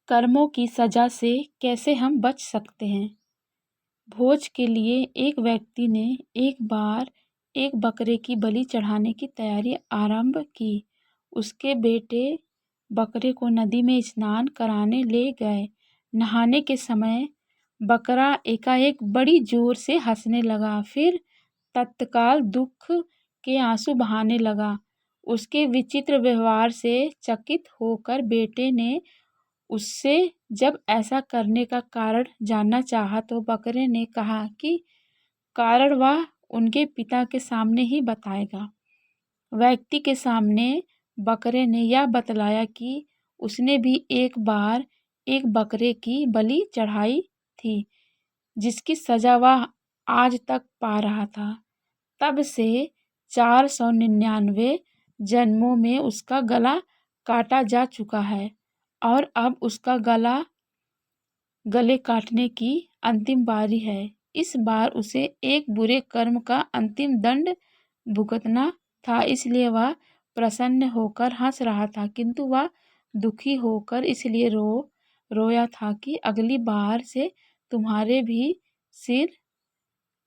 कर्मों की सजा से कैसे हम बच सकते हैं। भोज के लिए एक व्यक्ति ने एक बार एक बकरे की बलि चढ़ाने की तैयारी आरंभ की। उसके बेटे बकरे को नदी में स्नान कराने ले गए। नहाने के समय बकरा एकाएक बड़ी जोर से हंसने लगा, फिर तत्काल दुख के आंसू बहाने लगा। उसके विचित्र व्यवहार से चकित होकर बेटे ने उससे जब ऐसा करने का कारण जानना चाहा तो बकरे ने कहा कि कारण वह उनके पिता के सामने ही बताएगा। व्यक्ति के सामने बकरे ने यह बतलाया कि उसने भी एक बार एक बकरे की बलि चढ़ाई थी, जिसकी सजा वह आज तक पा रहा था। तब से 499 जन्मों में उसका गला काटा जा चुका है और अब उसका गले काटने की अंतिम बारी है। इस बार उसे एक बुरे कर्म का अंतिम दंड भुगतना था, इसलिए वह प्रसन्न होकर हंस रहा था, किंतु वह दुखी होकर इसलिए रोया था कि अगली बार से तुम्हारे भी सिर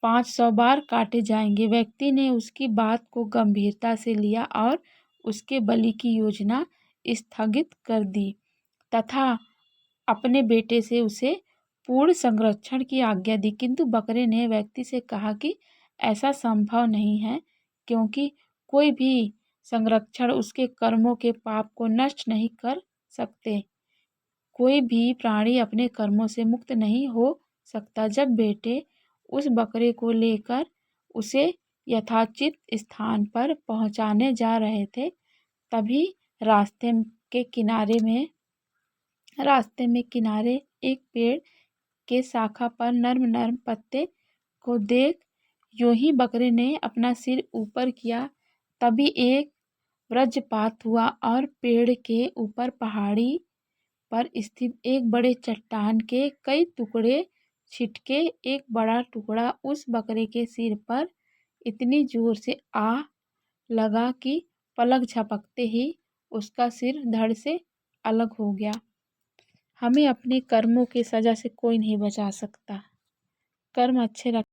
500 बार काटे जाएंगे। व्यक्ति ने उसकी बात को गंभीरता से लिया और उसके बलि की योजना स्थगित कर दी तथा अपने बेटे से उसे पूर्ण संरक्षण की आज्ञा दी। किंतु बकरे ने व्यक्ति से कहा कि ऐसा संभव नहीं है, क्योंकि कोई भी संरक्षण उसके कर्मों के पाप को नष्ट नहीं कर सकते। कोई भी प्राणी अपने कर्मों से मुक्त नहीं हो सकता। जब बेटे उस बकरे को लेकर उसे यथाचित स्थान पर पहुंचाने जा रहे थे, तभी रास्ते में किनारे एक पेड़ के शाखा पर नर्म नर्म पत्ते को देख यूं ही बकरे ने अपना सिर ऊपर किया, तभी एक वज्रपात हुआ और पेड़ के ऊपर पहाड़ी पर स्थित एक बड़े चट्टान के कई टुकड़े छिटके। एक बड़ा टुकड़ा उस बकरे के सिर पर इतनी जोर से आ लगा कि पलक झपकते ही उसका सिर धड़ से अलग हो गया। हमें अपने कर्मों की सजा से कोई नहीं बचा सकता। कर्म अच्छे रख